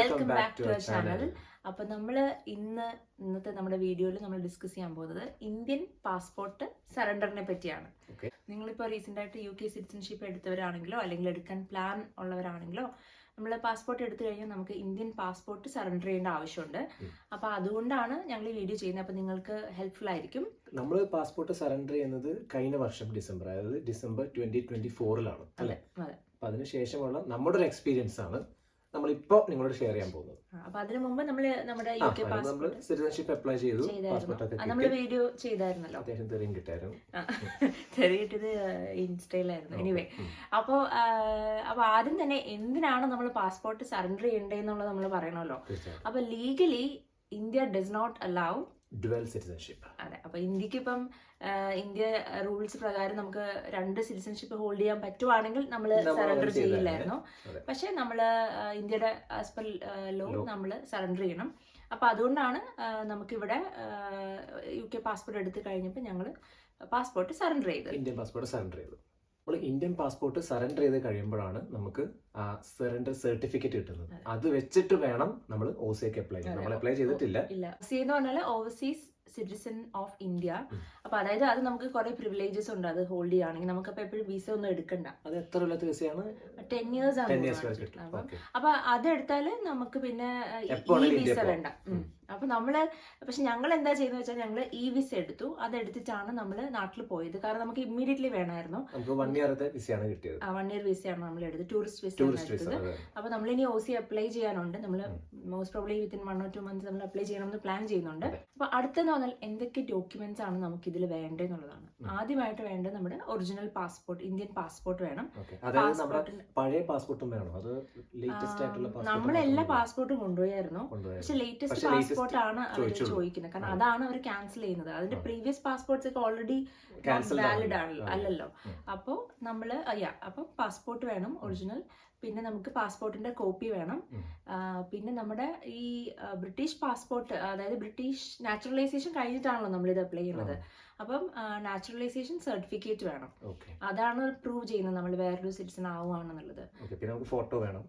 Welcome back to our channel. അപ്പൊ ഇന്നത്തെ നമ്മുടെ വീഡിയോയിൽ നമ്മൾ ഡിസ്കസ് ചെയ്യാൻ പോകുന്നത് ഇന്ത്യൻ പാസ്പോർട്ട് സറണ്ടറിനെ പറ്റിയാണ്. നിങ്ങളിപ്പോൾ റീസെന്റ് ആയിട്ട് UK സിറ്റിസൺഷിപ്പ് എടുത്തവരാണെങ്കിലോ അല്ലെങ്കിൽ എടുക്കാൻ പ്ലാൻ ഉള്ളവരാണെങ്കിലോ നമ്മൾ പാസ്പോർട്ട് എടുത്തു കഴിഞ്ഞാൽ നമുക്ക് ഇന്ത്യൻ പാസ്പോർട്ട് സറണ്ടർ ചെയ്യേണ്ട ആവശ്യമുണ്ട്. അപ്പൊ അതുകൊണ്ടാണ് ഞങ്ങൾ ഈ വീഡിയോ ചെയ്യുന്നത്. അപ്പൊ നിങ്ങൾക്ക് ഹെൽപ്ഫുൾ ആയിരിക്കും. നമ്മൾ പാസ്പോർട്ട് സറണ്ടർ ചെയ്യുന്നത് കഴിഞ്ഞ വർഷം ഡിസംബർ, അതായത് ഡിസംബർ 2024 അല്ലേ? അപ്പൊ അതിനുശേഷമുള്ള നമ്മുടെ ഒരു എക്സ്പീരിയൻസ് ആണ് നമ്മളിപ്പോ നിങ്ങളോട് ഷെയർ ചെയ്യാൻ പോകുന്നത്. അപ്പൊ അതിനു മുമ്പ് നമ്മൾ നമ്മുടെ UK പാസ്പോർട്ട് സിറ്റിസൺഷിപ്പ് അപ്ലൈ ചെയ്തു, നമ്മൾ വീഡിയോ ചെയ്തായിരുന്നല്ലോ. അത്യാവശ്യം തെറിയും കിട്ടായിരുന്നു. തെറിയിട്ടത് ഇൻസ്റ്റയിലായിരുന്നു. എനിവേ, അപ്പൊ ആദ്യം തന്നെ എന്തിനാണ് നമ്മൾ പാസ്പോർട്ട് സറണ്ടർ ചെയ്യേണ്ടതെന്നുള്ളത് നമ്മൾ പറയണമല്ലോ. അപ്പൊ legally India does not allow dual citizenship. അതെ, അപ്പൊ ഇന്ത്യക്ക് ഇപ്പം ഇന്ത്യ റൂൾസ് പ്രകാരം നമുക്ക് 2 സിറ്റിസൺഷിപ്പ് ഹോൾഡ് ചെയ്യാൻ പറ്റുവാണെങ്കിൽ നമ്മൾ സറണ്ടർ ചെയ്യില്ലായിരുന്നു. പക്ഷെ നമ്മള് ഇന്ത്യയുടെ ആസ് പെർ ലോ നമ്മൾ സറണ്ടർ ചെയ്യണം. അപ്പൊ അതുകൊണ്ടാണ് നമുക്കിവിടെ UK പാസ്പോർട്ട് എടുത്തു കഴിഞ്ഞപ്പോൾ ഞങ്ങൾ പാസ്പോർട്ട് സറണ്ടർ ചെയ്തത്. ഇന്ത്യൻ പാസ്പോർട്ട് സറണ്ടർ ചെയ്തു. നമ്മൾ ഇന്ത്യൻ പാസ്പോർട്ട് സറണ്ടർ ചെയ്ത് കഴിയുമ്പോഴാണ് നമുക്ക് ആ സറണ്ടർ സർട്ടിഫിക്കറ്റ് കിട്ടുന്നത്. അത് വെച്ചിട്ട് വേണം നമ്മൾ OCക്ക് അപ്ലൈ ചെയ്യാൻ. നമ്മൾ അപ്ലൈ ചെയ്തിട്ടില്ല. OC എന്ന് പറഞ്ഞാൽ ഓവർസീസ് സിറ്റിസൺ ഓഫ് ഇന്ത്യ. അപ്പൊ അതായത് അത് നമുക്ക് കുറെ പ്രിവിലേജസ് ഉണ്ട്. അത് ഹോൾഡ് ചെയ്യുകയാണെങ്കിൽ നമുക്ക് അപ്പൊ എപ്പോഴും വിസ ഒന്നും എടുക്കണ്ട. അത് എത്ര കൊല്ലത്തെ വിസയാണ്? 10 years ആണ്. അപ്പൊ അതെടുത്താല് നമുക്ക് പിന്നെ ഈ വിസ വേണ്ട. അപ്പൊ പക്ഷെ ഞങ്ങൾ എന്താ ചെയ്യുന്നത് വെച്ചാൽ ഞങ്ങൾ ഈ വിസ എടുത്തു. അതെടുത്തിട്ടാണ് നമ്മള് നാട്ടിൽ പോയത്. കാരണം നമുക്ക് ഇമ്മീഡിയറ്റ്ലി വേണമായിരുന്നു. 1 year വിസയാണ് കിട്ടിയത്. 1 year വിസയാണ് നമ്മൾ എടുത്തത്. Tourist visa. അപ്പൊ നമ്മൾ ഇനി OC അപ്ലൈ ചെയ്യാനുണ്ട്. നമ്മൾ most probably within 1 or 2 months നമ്മൾ അപ്ലൈ ചെയ്യണമെന്ന് പ്ലാൻ ചെയ്യുന്നുണ്ട്. അപ്പൊ അടുത്തെന്ന് പറഞ്ഞാൽ എന്തൊക്കെ ഡോക്യുമെന്റ്സ് ആണ് നമുക്ക് ഇതിൽ വേണ്ടതെന്നുള്ളതാണ്. ആദ്യമായിട്ട് വേണ്ടത് നമ്മുടെ ഒറിജിനൽ പാസ്പോർട്ട്, ഇന്ത്യൻ പാസ്പോർട്ട് വേണം. പഴയ പാസ്പോർട്ടും വേണം. അത് ലേറ്റസ്റ്റ് ആയിട്ടുള്ള നമ്മൾ എല്ലാ പാസ്പോർട്ടും കൊണ്ടുപോയായിരുന്നു. പക്ഷെ ലേറ്റസ്റ്റ് പാസ്പോർട്ട് ആണ് അവർ ചോദിക്കുന്നത്. കാരണം അതാണ് അവർ ക്യാൻസൽ ചെയ്യുന്നത്. അതിന്റെ പ്രീവിയസ് പാസ്പോർട്ട്സ് ഒക്കെ ഓൾറെഡി വാലിഡ് അല്ലല്ലോ. അപ്പോൾ നമ്മള് അപ്പൊ പാസ്പോർട്ട് വേണം ഒറിജിനൽ. പിന്നെ നമുക്ക് പാസ്പോർട്ടിന്റെ കോപ്പി വേണം. പിന്നെ നമ്മുടെ ഈ ബ്രിട്ടീഷ് പാസ്പോർട്ട്, അതായത് ബ്രിട്ടീഷ് നാച്ചുറലൈസേഷൻ കഴിഞ്ഞിട്ടാണല്ലോ നമ്മൾ ഇത് അപ്ലൈ ചെയ്യുന്നത്. അപ്പം നാച്ചുറലൈസേഷൻ സർട്ടിഫിക്കറ്റ് വേണം. അതാണ് പ്രൂവ് ചെയ്യുന്നത് നമ്മൾ വേറൊരു സിറ്റിസൺ ആവുകയാണെന്നുള്ളത്. പിന്നെ നമുക്ക് ഫോട്ടോ വേണം,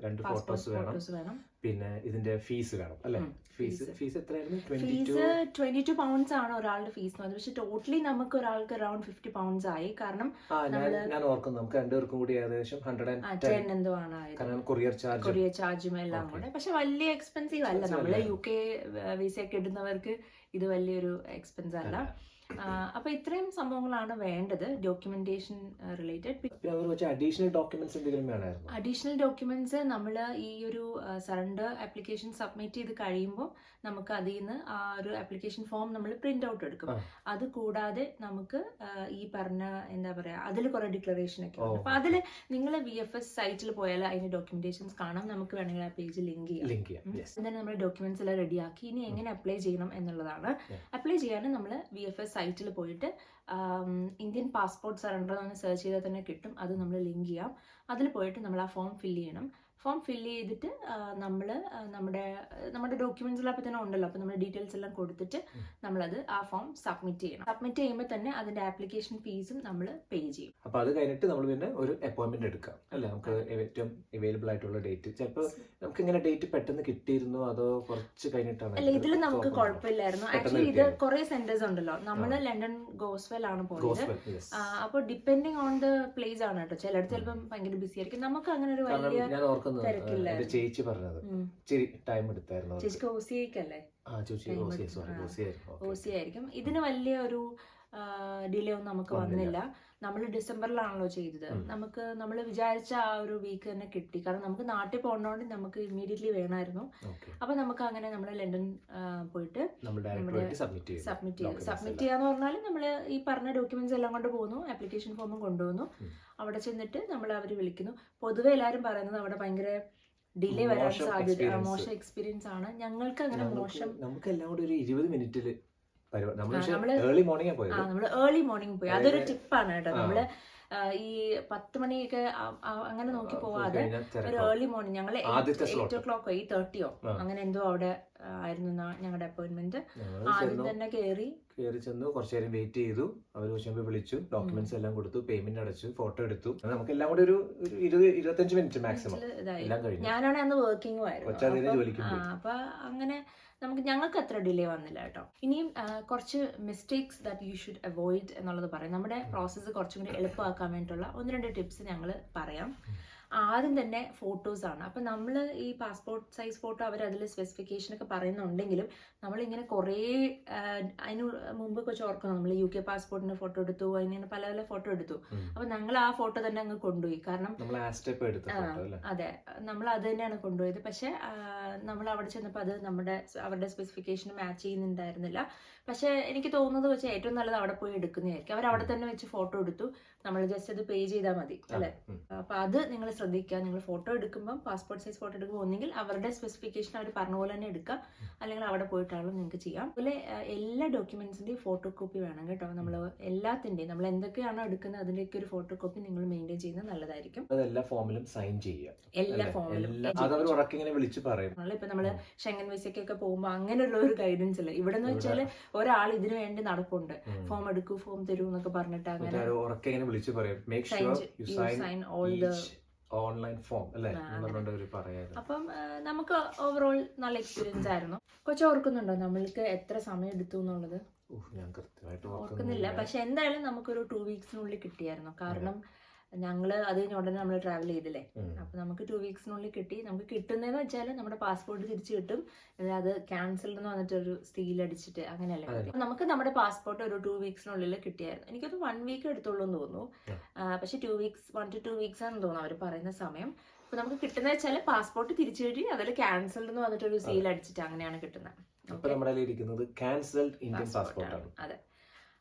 2 ഫോട്ടോസ് വേണം. പിന്നെ ഇതിന്റെ ഫീസ് വേണം അല്ലേ? ഫീസ് എത്രയായിരുന്നു? ഫീസ് 22 pounds ആണ് ഒരാളുടെ ഫീസ്. പക്ഷെ ടോട്ടലി നമുക്ക് ഒരാൾക്ക് അറൌണ്ട് 50 pounds ആയി. കാരണം ഞാൻ ഓർക്കുന്നു നമുക്ക് 2 പേർക്കും കൂടി ഏകദേശം 110 എന്തോ ആണ് ആയത്. കൊറിയർ ചാർജും എല്ലാം കൂടെ. പക്ഷെ വലിയ എക്സ്പെൻസീവ് അല്ല. നമ്മള് UK വിസ ഒക്കെ ഇടുന്നവർക്ക് ഇത് വലിയൊരു എക്സ്പെൻസ് അല്ല. അപ്പൊ ഇത്രയും സംഭവങ്ങളാണ് വേണ്ടത് ഡോക്യുമെന്റേഷൻ റിലേറ്റഡ്. അഡീഷണൽ ഡോക്യുമെന്റ്സ് നമ്മൾ ഈ ഒരു സറണ്ടർ ആപ്ലിക്കേഷൻ സബ്മിറ്റ് ചെയ്ത് കഴിയുമ്പോൾ നമുക്ക് അതിൽ നിന്ന് ആ ഒരു ആപ്ലിക്കേഷൻ ഫോം നമ്മൾ പ്രിന്റ് ഔട്ട് എടുക്കും. അത് കൂടാതെ നമുക്ക് ഈ പറഞ്ഞ എന്താ പറയാ, അതിൽ കുറെ ഡിക്ലറേഷൻ ഒക്കെ ഉണ്ട്. അപ്പൊ അതിൽ നിങ്ങൾ VFS സൈറ്റിൽ പോയാൽ അതിന്റെ ഡോക്യുമെന്റേഷൻസ് കാണാം. നമുക്ക് വേണമെങ്കിൽ ആ പേജ് ലിങ്ക് ചെയ്യാം. എന്നിട്ട് നമ്മൾ ഡോക്യുമെന്റ്സ് എല്ലാം റെഡിയാക്കി ഇനി എങ്ങനെ അപ്ലൈ ചെയ്യണം എന്നുള്ളതാണ്. അപ്ലൈ ചെയ്യാൻ നമ്മൾ VFS സൈറ്റിൽ പോയിട്ട് ഇന്ത്യൻ പാസ്പോർട്ട് സറണ്ടർ എന്ന് സെർച്ച് ചെയ്താൽ തന്നെ കിട്ടും. അത് നമ്മൾ ലിങ്ക് ചെയ്യാം. അതിൽ പോയിട്ട് നമ്മൾ ആ ഫോം ഫില്ല് ചെയ്യണം. ഫോം ഫില്ല് ചെയ്തിട്ട് നമ്മൾ നമ്മുടെ ഡോക്യുമെന്റ്സ് എല്ലാം അപ്പം തന്നെ ഉണ്ടല്ലോ. അപ്പം നമ്മുടെ ഡീറ്റെയിൽസ് എല്ലാം കൊടുത്തിട്ട് നമ്മളത് ആ ഫോം സബ്മിറ്റ് ചെയ്യണം. സബ്മിറ്റ് ചെയ്യുമ്പോൾ തന്നെ അതിന്റെ ആപ്ലിക്കേഷൻ ഫീസും നമ്മൾ പേ ചെയ്യും. അപ്പൊ അത് കഴിഞ്ഞിട്ട് നമ്മൾ പിന്നെ ഒരു അപ്പോയിന്റ്മെന്റ് എടുക്കാം അല്ലെ? നമുക്ക് ഏറ്റവും അവൈലബിൾ ആയിട്ടുള്ള ഡേറ്റ്. ചിലപ്പോൾ നമുക്ക് ഇങ്ങനെ ഡേറ്റ് പെട്ടെന്ന് കിട്ടിയിരുന്നോ അതോ കുറച്ച് കഴിഞ്ഞിട്ടാണ്? അല്ല, ഇതിൽ നമുക്ക് കുഴപ്പമില്ലായിരുന്നു. ആക്ച്വലി ഇത് കുറെ സെന്റേഴ്സ് ഉണ്ടല്ലോ. നമ്മൾ ലണ്ടൻ ഗോസ്വെൽ ആണ് പോയത്. അപ്പോൾ ഡിപ്പെൻഡിങ് ഓൺ ദ പ്ലേസ് ആണ് കേട്ടോ. ചിലടത്ത് ചിലപ്പം ഭയങ്കര ബിസി ആയിരിക്കും. നമുക്ക് അങ്ങനെ ഒരു വലിയ ചേച്ചി പറഞ്ഞത് ഇച്ചിരി ടൈം എടുത്തായിരുന്നു. ചേച്ചിക്ക് OC ആയിരിക്കും. ഇതിന് വലിയ ഒരു ഡിലേ ഒന്നും നമുക്ക് വന്നില്ല. നമ്മൾ ഡിസംബറിലാണല്ലോ ചെയ്തത്. നമ്മൾ വിചാരിച്ച ആ ഒരു വീക്ക് തന്നെ കിട്ടി. കാരണം നമുക്ക് നാട്ടിൽ പോകണോണ്ട് നമുക്ക് ഇമ്മീഡിയറ്റ്ലി വേണമായിരുന്നു. അപ്പൊ നമുക്ക് അങ്ങനെ നമ്മൾ ലണ്ടൻ പോയിട്ട് സബ്മിറ്റ് ചെയ്യാന്ന് പറഞ്ഞാൽ നമ്മൾ ഈ പറഞ്ഞ ഡോക്യുമെന്റ്സ് എല്ലാം കൊണ്ട് പോകുന്നു. ആപ്ലിക്കേഷൻ ഫോമും കൊണ്ടുപോകുന്നു. അവിടെ ചെന്നിട്ട് അവര് വിളിക്കുന്നു. പൊതുവെ എല്ലാവരും പറയുന്നത് അവിടെ ഭയങ്കര ഡിലേ വരാൻ സാധ്യത, മോശം എക്സ്പീരിയൻസ് ആണ്. ഞങ്ങൾക്ക് അങ്ങനെ മോശം. നമുക്ക് എല്ലാം കൂടി ഒരു 20 മിനിറ്റിൽ നമ്മള് ഏർലി മോർണിംഗ് പോയി. അതൊരു ടിപ്പാണ് കേട്ടോ. നമ്മള് ഈ 10 മണിയൊക്കെ അങ്ങനെ നോക്കി പോവാതെ ഒരു ഏർലി മോർണിംഗ് ഞങ്ങൾ 8 o'clock 8:30 അങ്ങനെ എന്തോ അവിടെ ആയിരുന്നു ഞങ്ങളുടെ അപ്പോയിന്റ്മെന്റ്. ആദ്യം തന്നെ കയറി ചെന്നു, കുറച്ചു നേരം വെയിറ്റ് ചെയ്തു. അവർ ചോദിച്ചപ്പോൾ വിളിച്ചു, ഡോക്യുമെന്റ്സ് എല്ലാം കൊടുത്തു, പേയ്മെന്റ് അടച്ചു, ഫോട്ടോ എടുത്തു. നമുക്ക് എല്ലാം കൂടി ഒരു 20-25 മിനിറ്റ് മാക്സിമം എല്ലാം കഴിഞ്ഞു. ഞാനാണ് അന്ന് വർക്കിംഗും കൊച്ചാതിന് ജോലിക്കും ആയിരുന്നു. അപ്പൊ അങ്ങനെ ഞങ്ങൾക്ക് അത്ര ഡിലേ വന്നില്ല കേട്ടോ. ഇനിയും കുറച്ച് mistakes that you should avoid എന്നുള്ളത് പറയാം. നമ്മുടെ പ്രോസസ്സ് കുറച്ചും കൂടി എളുപ്പമാക്കാൻ വേണ്ടിയിട്ടുള്ള 1-2 ടിപ്സ് ഞങ്ങൾ പറയാം. ആദ്യം തന്നെ ഫോട്ടോസാണ്. അപ്പം നമ്മൾ ഈ പാസ്പോർട്ട് സൈസ് ഫോട്ടോ അവർ അതിൽ സ്പെസിഫിക്കേഷൻ ഒക്കെ പറയുന്നുണ്ടെങ്കിലും നമ്മളിങ്ങനെ കുറേ അതിന് മുമ്പ് കുറച്ച് ഓർക്കണം, നമ്മൾ UK പാസ്പോർട്ടിന്റെ ഫോട്ടോ എടുത്തു, അതിന് പല പല ഫോട്ടോ എടുത്തു. അപ്പം ഞങ്ങൾ ആ ഫോട്ടോ തന്നെ അങ്ങ് കൊണ്ടുപോയി. കാരണം അതെ, നമ്മൾ അത് തന്നെയാണ് കൊണ്ടുപോയത്. പക്ഷെ നമ്മൾ അവിടെ ചെന്നപ്പോൾ അത് അവരുടെ സ്പെസിഫിക്കേഷന് മാച്ച് ചെയ്യുന്നുണ്ടായിരുന്നില്ല. പക്ഷെ എനിക്ക് തോന്നുന്നത് വെച്ചാൽ ഏറ്റവും നല്ലത് അവിടെ പോയി എടുക്കുന്നതായിരിക്കും. അവർ അവിടെ തന്നെ വെച്ച് ഫോട്ടോ എടുത്തു, നമ്മൾ ജസ്റ്റ് അത് പേ ചെയ്താൽ മതി അല്ലേ. അപ്പൊ അത് നിങ്ങൾ ശ്രദ്ധിക്കുക. നിങ്ങൾ ഫോട്ടോ എടുക്കുമ്പോൾ, പാസ്പോർട്ട് സൈസ് ഫോട്ടോ എടുക്കുമ്പോൾ ഒന്നെങ്കിൽ അവരുടെ സ്പെസിഫിക്കേഷൻ അവർ പറഞ്ഞ പോലെ തന്നെ എടുക്കുക, അല്ലെങ്കിൽ അവിടെ പോയിട്ടാണെങ്കിലും നിങ്ങൾക്ക് ചെയ്യാം. അതുപോലെ എല്ലാ ഡോക്യുമെന്റ്സിന്റെയും ഫോട്ടോ കോപ്പി വേണം കേട്ടോ. നമ്മൾ എല്ലാത്തിന്റെയും നമ്മൾ എന്തൊക്കെയാണോ എടുക്കുന്നത് അതിന്റെയൊക്കെ ഒരു ഫോട്ടോ കോപ്പി നിങ്ങൾ മെയിൻറ്റെയിൻ ചെയ്യുന്നത് നല്ലതായിരിക്കും. എല്ലാ ഫോമിലും സൈൻ ചെയ്യുക. എല്ലാ ഫോമിലും ഇപ്പൊ നമ്മള് ഷെങ്കൻ വിസയ്ക്കൊക്കെ പോകുമ്പോൾ അങ്ങനെയുള്ള ഒരു ഗൈഡൻസ് ഇല്ല. ഇവിടെ എന്ന് വെച്ചാൽ ഒരാൾ ഇതിനു വേണ്ടി നടപ്പുണ്ട്, ഫോം എടുക്കൂ, ഫോം തരൂ എന്നൊക്കെ പറഞ്ഞിട്ട് അങ്ങനെ ഓൺലൈൻ ഫോം അല്ലേ. അപ്പം നമുക്ക് ഓവറോൾ നല്ല എക്സ്പീരിയൻസ് ആയിരുന്നു. കൊച്ചു ഓർക്കുന്നുണ്ടോ നമ്മൾക്ക് എത്ര സമയം എടുത്തു എന്നുള്ളത്? ഓർക്കുന്നില്ല. പക്ഷെ എന്തായാലും നമുക്കൊരു 2 വീക്സിനുള്ളിൽ കിട്ടിയായിരുന്നു. കാരണം ഞങ്ങള് അത് കഴിഞ്ഞ ഉടനെ നമ്മൾ ട്രാവൽ ചെയ്തില്ലേ. അപ്പൊ നമുക്ക് 2 വീക്സിനുള്ളിൽ കിട്ടി. നമുക്ക് കിട്ടുന്നതെന്ന് വെച്ചാൽ നമ്മുടെ പാസ്പോർട്ട് തിരിച്ചു കിട്ടും, അത് ക്യാൻസൽഡ് എന്ന് പറഞ്ഞിട്ട് ഒരു സ്റ്റീൽ അടിച്ചിട്ട് അങ്ങനെയല്ല. നമുക്ക് നമ്മുടെ പാസ്പോർട്ട് ഒരു 2 വീക്സിനുള്ളിൽ കിട്ടിയായിരുന്നു. എനിക്കൊരു 1 വീക്ക് എടുത്തുള്ളൂ എന്ന് തോന്നുന്നു. പക്ഷെ 1 to 2 വീക്സ് ആണെന്ന് തോന്നുന്നു അവർ പറയുന്ന സമയം. അപ്പൊ നമുക്ക് കിട്ടുന്ന വെച്ചാൽ പാസ്പോർട്ട് തിരിച്ചു കിട്ടി, അതിൽ ക്യാൻസൽഡ് എന്ന് പറഞ്ഞിട്ട് ഒരു സ്റ്റീൽ അടിച്ചിട്ട് അങ്ങനെയാണ് കിട്ടുന്നത്. അതെ.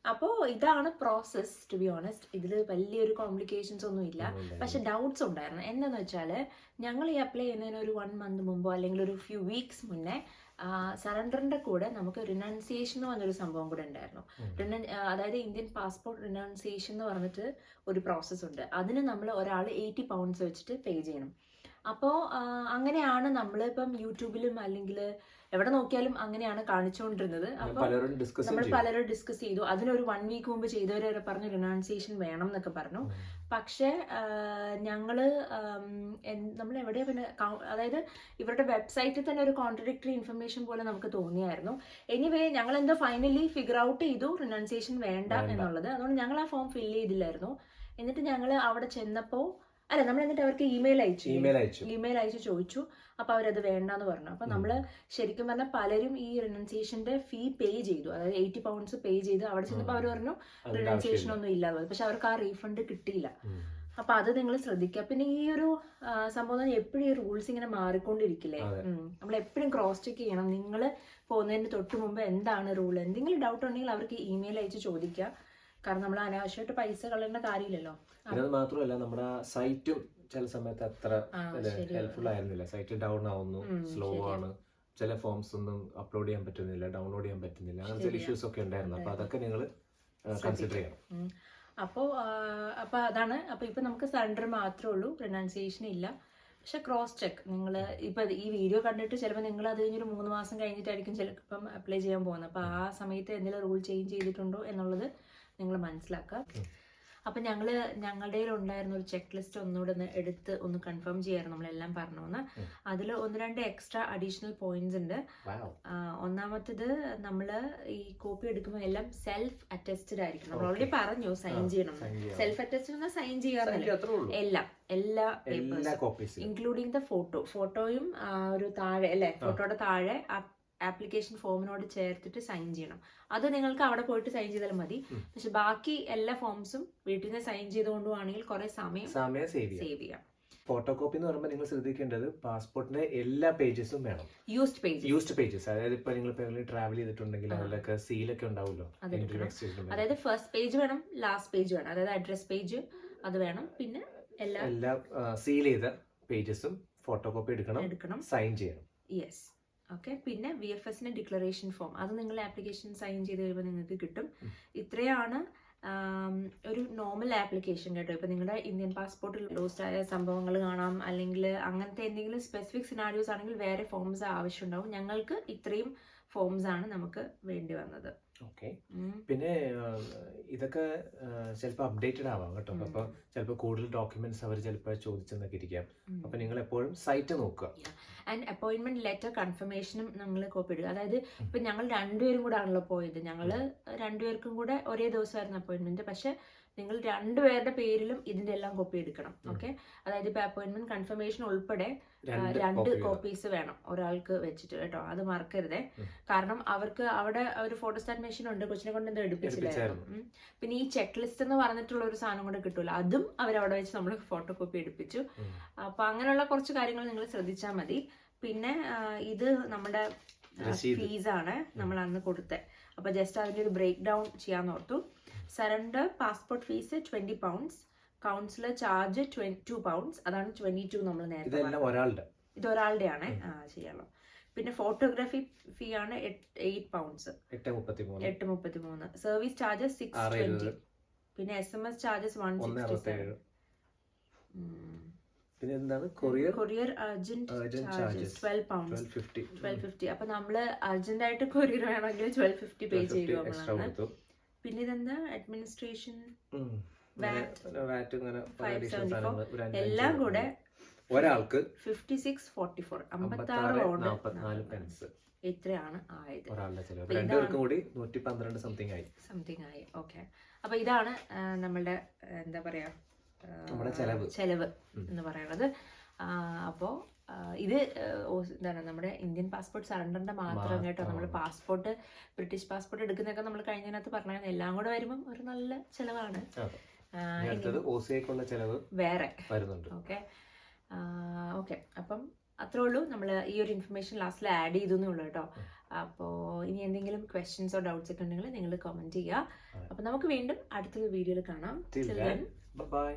അപ്പോൾ ഇതാണ് പ്രോസസ്. ടു ബി ഓണസ്റ്റ് ഇതിൽ വലിയൊരു കോംപ്ലിക്കേഷൻസ് ഒന്നും ഇല്ല. പക്ഷെ ഡൗട്ട്സ് ഉണ്ടായിരുന്നു. എന്താന്ന് വെച്ചാൽ ഞങ്ങൾ ഈ അപ്ലൈ ചെയ്യുന്നതിന് ഒരു 1 month മുമ്പോ അല്ലെങ്കിൽ ഒരു ഫ്യൂ വീക്സ് മുന്നേ സറണ്ടറിന്റെ കൂടെ നമുക്ക് റിനൗൺസിയേഷൻ എന്ന് പറഞ്ഞൊരു സംഭവം കൂടെ ഉണ്ടായിരുന്നു. അതായത് ഇന്ത്യൻ പാസ്പോർട്ട് റിനൗൺസിയേഷൻ എന്ന് പറഞ്ഞിട്ട് ഒരു പ്രോസസ്സ് ഉണ്ട്. അതിന് നമ്മൾ ഒരാൾ 80 pounds വെച്ചിട്ട് പേ ചെയ്യണം. അപ്പോൾ അങ്ങനെയാണ് നമ്മളിപ്പം യൂട്യൂബിലും അല്ലെങ്കിൽ എവിടെ നോക്കിയാലും അങ്ങനെയാണ് കാണിച്ചുകൊണ്ടിരുന്നത്. അപ്പോൾ നമ്മൾ പലരും ഡിസ്കസ് ചെയ്തു. അതിനൊരു 1 വീക്ക് മുമ്പ് ചെയ്തവരെ പറഞ്ഞു റിനൗൺസിയേഷൻ വേണം എന്നൊക്കെ പറഞ്ഞു. പക്ഷെ നമ്മൾ എവിടെയാ പിന്നെ, അതായത് ഇവരുടെ വെബ്സൈറ്റിൽ തന്നെ ഒരു കോൺട്രഡിക്ടറി ഇൻഫർമേഷൻ പോലെ നമുക്ക് തോന്നിയായിരുന്നു. എനിവേ ഞങ്ങൾ എന്തോ ഫൈനലി ഫിഗർ ഔട്ട് ചെയ്തു റിനൗൺസിയേഷൻ വേണ്ട എന്നുള്ളത്. അതുകൊണ്ട് ഞങ്ങൾ ആ ഫോം ഫില്ല് ചെയ്തില്ലായിരുന്നു. എന്നിട്ട് ഞങ്ങൾ അവിടെ ചെന്നപ്പോൾ നമ്മൾ എന്നിട്ട് അവർക്ക് ഇമെയിൽ അയച്ചു ചോദിച്ചു. അപ്പൊ അവരത് വേണ്ടെന്ന് പറഞ്ഞു. അപ്പൊ നമ്മള് ശരിക്കും പറഞ്ഞാൽ പലരും ഈ റിനൗൺസിയേഷന്റെ ഫീ പേ ചെയ്തു. അതായത് 80 pounds പേ ചെയ്ത് അവിടെ ചെന്നപ്പോൾ അവർ പറഞ്ഞു റിനൗൺസിയേഷൻ ഒന്നും ഇല്ലാതെ. പക്ഷെ അവർക്ക് ആ റീഫണ്ട് കിട്ടിയില്ല. അപ്പൊ അത് നിങ്ങൾ ശ്രദ്ധിക്കുക. പിന്നെ ഈ ഒരു സംഭവം എപ്പോഴും ഈ റൂൾസ് ഇങ്ങനെ മാറിക്കൊണ്ടിരിക്കില്ലേ. നമ്മൾ എപ്പോഴും ക്രോസ് ചെക്ക് ചെയ്യണം. നിങ്ങൾ പോകുന്നതിന് തൊട്ട് മുമ്പ് എന്താണ് റൂൾ, എന്തെങ്കിലും ഡൗട്ട് ഉണ്ടെങ്കിൽ അവർക്ക് ഇമെയിൽ അയച്ച് ചോദിക്കുക. കാരണം നമ്മൾ അനാവശ്യമായിട്ട് പൈസ കളയേണ്ട കാര്യമില്ലല്ലോ. അത് മാത്രമല്ല നമ്മുടെ സൈറ്റും ചില സമയത്ത് അത്ര ഹെൽപ്ഫുൾ ആയിരുന്നില്ല. സൈറ്റ് ഡൗൺ ആവുന്നു, സ്ലോ ആണ്, ചില ഫോംസ് ഒന്നും അപ്ലോഡ് ചെയ്യാൻ പറ്റുന്നില്ല, ഡൗൺലോഡ് ചെയ്യാൻ പറ്റുന്നില്ല, അങ്ങനത്തെ ഇഷ്യൂസ് ഒക്കെ ഉണ്ടായിരുന്നു. അപ്പൊ അതൊക്കെ നിങ്ങൾ കൺസിഡർ ചെയ്യണം. അപ്പോൾ അതാണ്. അപ്പൊ ഇപ്പൊ നമുക്ക് സറണ്ടർ മാത്രമേ ഉള്ളൂ, റിനൗൺസിയേഷൻ ഇല്ല. പക്ഷെ ക്രോസ് ചെക്ക് നിങ്ങൾ ഇപ്പൊ ഈ വീഡിയോ കണ്ടിട്ട് ചിലപ്പോൾ നിങ്ങൾ അത് കഴിഞ്ഞൊരു 3 മാസം കഴിഞ്ഞിട്ടായിരിക്കും ചിലപ്പം അപ്ലൈ ചെയ്യാൻ പോകുന്നത്. അപ്പൊ ആ സമയത്ത് എന്തെങ്കിലും റൂൾ ചേഞ്ച് ചെയ്തിട്ടുണ്ടോ എന്നുള്ളത് നിങ്ങൾ മനസ്സിലാക്കുക. അപ്പൊ ഞങ്ങളുടെ ഉണ്ടായിരുന്ന ഒരു ചെക്ക് ലിസ്റ്റ് ഒന്നുകൂടെ എടുത്ത് ഒന്ന് കൺഫേം ചെയ്യായിരുന്നു നമ്മളെല്ലാം പറഞ്ഞോന്ന്. അതിൽ 1-2 എക്സ്ട്രാ അഡീഷണൽ പോയിന്റ്സ് ഉണ്ട്. ഒന്നാമത്തേത് നമ്മള് ഈ കോപ്പി എടുക്കുമ്പോൾ എല്ലാം സെൽഫ് അറ്റസ്റ്റഡ് ആയിരിക്കും. നമ്മൾ ഓൾറെഡി പറഞ്ഞു സൈൻ ചെയ്യണം. സെൽഫ് അറ്റസ്റ്റഡ് സൈൻ ചെയ്യാറില്ല. എല്ലാ പേപ്പേഴ്സും ഇൻക്ലൂഡിങ് ദ ഫോട്ടോയും ഒരു താഴെ അല്ലെ, ഫോട്ടോയുടെ താഴെ ആപ്ലിക്കേഷൻ ഫോമിനോട് ചേർത്തിട്ട് സൈൻ ചെയ്യണം. അത് നിങ്ങൾക്ക് അവിടെ പോയിട്ട് സൈൻ ചെയ്താലും മതി. പക്ഷെ ബാക്കി എല്ലാ ഫോംസും വീട്ടിൽ നിന്ന് സൈൻ ചെയ്തുകൊണ്ടുവാണെങ്കിൽ കുറെ സമയം സേവ് ചെയ്യാം. ഫോട്ടോ കോപ്പി എന്ന് പറയുമ്പോൾ നിങ്ങൾ ശ്രദ്ധിക്കേണ്ടത് പാസ്പോർട്ടിന്റെ എല്ലാ പേജസും വേണം. യൂസ്ഡ് പേജസ്, അതായത് ഇപ്പൊ നിങ്ങൾ ട്രാവൽ ചെയ്തിട്ടുണ്ടെങ്കിൽ അതിലൊക്കെ സീലൊക്കെ ഉണ്ടാവുമല്ലോ. അതായത് ഫസ്റ്റ് പേജ് വേണം, ലാസ്റ്റ് പേജ് വേണം. അതായത് അഡ്രസ് പേജ് അത് വേണം. പിന്നെ എല്ലാ സീൽ ചെയ്ത പേജസും ഫോട്ടോ കോപ്പി എടുക്കണം, സൈൻ ചെയ്യണം. യെസ്. ഓക്കെ. പിന്നെ VFSന്റെ ഡിക്ലറേഷൻ ഫോം അത് നിങ്ങൾ ആപ്ലിക്കേഷൻ സൈൻ ചെയ്ത് കഴിയുമ്പോൾ നിങ്ങൾക്ക് കിട്ടും. ഇത്രയാണ് ഒരു നോർമൽ ആപ്ലിക്കേഷൻ കേട്ടോ. ഇപ്പൊ നിങ്ങളുടെ ഇന്ത്യൻ പാസ്പോർട്ടിൽ ലോസ്റ്റ് ആയ സംഭവങ്ങൾ കാണാം, അല്ലെങ്കിൽ അങ്ങനത്തെ എന്തെങ്കിലും സ്പെസിഫിക് സിനാരിയോസ് ആണെങ്കിൽ വേറെ ഫോംസ് ആവശ്യമുണ്ടാവും. ഞങ്ങൾക്ക് ഇത്രയും ഫോംസ് ആണ് നമുക്ക് വേണ്ടി വന്നത്. ഓക്കെ. പിന്നെ ഇതൊക്കെ ചിലപ്പോൾ അപ്ഡേറ്റഡ് ആവാം കേട്ടോ. അപ്പോൾ ചിലപ്പോൾ കൂടുതൽ ഡോക്യുമെന്റ്സ് അവർ ചിലപ്പോൾ ചോദിച്ചെന്നൊക്കെ ഇരിക്കാം. അപ്പോൾ നിങ്ങൾ എപ്പോഴും സൈറ്റ് നോക്കുക. ആൻഡ് അപ്പോയിന്റ്മെന്റ് ലെറ്റർ കൺഫർമേഷനും നിങ്ങൾ കോപ്പി ഇടുക. അതായത് ഇപ്പൊ ഞങ്ങൾ രണ്ടുപേരും കൂടെ ആണല്ലോ പോയത്. ഞങ്ങള് രണ്ടുപേർക്കും കൂടെ ഒരേ ദിവസമായിരുന്നു അപ്പോയിന്റ്മെന്റ്. പക്ഷെ നിങ്ങൾ രണ്ടുപേരുടെ പേരിലും ഇതിന്റെ എല്ലാം കോപ്പി എടുക്കണം. ഓക്കെ. അതായത് ഇപ്പൊ അപ്പോയിന്റ്മെന്റ് കൺഫർമേഷൻ ഉൾപ്പെടെ 2 കോപ്പീസ് വേണം ഒരാൾക്ക് വെച്ചിട്ട് കേട്ടോ. അത് മറക്കരുതേ. കാരണം അവർക്ക് അവിടെ ഒരു ഫോട്ടോസ്റ്റാറ്റ് മെഷീൻ ഉണ്ട്. കൊച്ചിനെ കൊണ്ട് എന്തോ എടുപ്പിച്ചില്ലായിരുന്നു. പിന്നെ ഈ ചെക്ക് ലിസ്റ്റ് എന്ന് പറഞ്ഞിട്ടുള്ള ഒരു സാധനം കൂടെ കിട്ടൂല. അതും അവരവിടെ വെച്ച് നമ്മൾ ഫോട്ടോ കോപ്പി എടുപ്പിച്ചു. അപ്പൊ അങ്ങനെയുള്ള കുറച്ച് കാര്യങ്ങൾ നിങ്ങൾ ശ്രദ്ധിച്ചാൽ മതി. പിന്നെ ഇത് നമ്മുടെ ഫീസാണ് നമ്മൾ അന്ന് കൊടുത്തത്. അപ്പൊ ജസ്റ്റ് അതിന്റെ ഒരു ബ്രേക്ക് ഡൗൺ ചെയ്യാന്ന് ഓർത്തു. Surrender passport fees £20, councillor charge £22. അതാണ് 22 നമ്മൾ നേരത്തെ. ഇത് ഒരാളുടെ ആണ് ചെയ്യാലോ. പിന്നെ ഫോട്ടോഗ്രാഫി ഫീ ആണ് £8, 8.33. Service charges 620. പിന്നെ SMS ചാർജസ് 167. പിന്നെ എന്താണ് കൊറിയർ അർജന്റ് ചാർജസ് £12. അപ്പൊ നമ്മള് അർജന്റ് ആയിട്ട് കൊറിയർ വേണമെങ്കിൽ £12.50 പേ ചെയ്യുക. പിന്നെ ഇതെന്താ അഡ്മിനിസ്ട്രേഷൻ, എല്ലാം കൂടെ ഒരാൾക്ക് 56.44, 56 ഇത്രയാണ് ആയത്. സംതിങ് ആയി. ഓക്കെ. അപ്പൊ ഇതാണ് നമ്മളുടെ എന്താ പറയാ ചെലവ് എന്ന് പറയുന്നത്. അപ്പോ ഇത് എന്താണ് നമ്മുടെ ഇന്ത്യൻ പാസ്പോർട്ട് സറണ്ടറിന്റെ മാത്രം കേട്ടോ. നമ്മൾ പാസ്പോർട്ട് ബ്രിട്ടീഷ് പാസ്പോർട്ട് എടുക്കുന്നതൊക്കെ നമ്മൾ കഴിഞ്ഞതിനകത്ത് പറഞ്ഞാൽ എല്ലാം കൂടെ വരുമ്പോൾ ഒരു നല്ല ചെലവാണ്. വേറെ ഓക്കെ. ഓക്കെ. അപ്പം അത്രേ ഉള്ളൂ. നമ്മൾ ഈ ഒരു ഇൻഫർമേഷൻ ലാസ്റ്റിൽ ആഡ് ചെയ്തെന്നേ ഉള്ളൂ കേട്ടോ. അപ്പോൾ ഇനി എന്തെങ്കിലും ക്വസ്റ്റ്യൻസോ ഡൗട്ട്സ് ഒക്കെ ഉണ്ടെങ്കിൽ നിങ്ങൾ കമന്റ് ചെയ്യുക. അപ്പൊ നമുക്ക് വീണ്ടും അടുത്തൊരു വീഡിയോയിൽ കാണാം. ബൈ.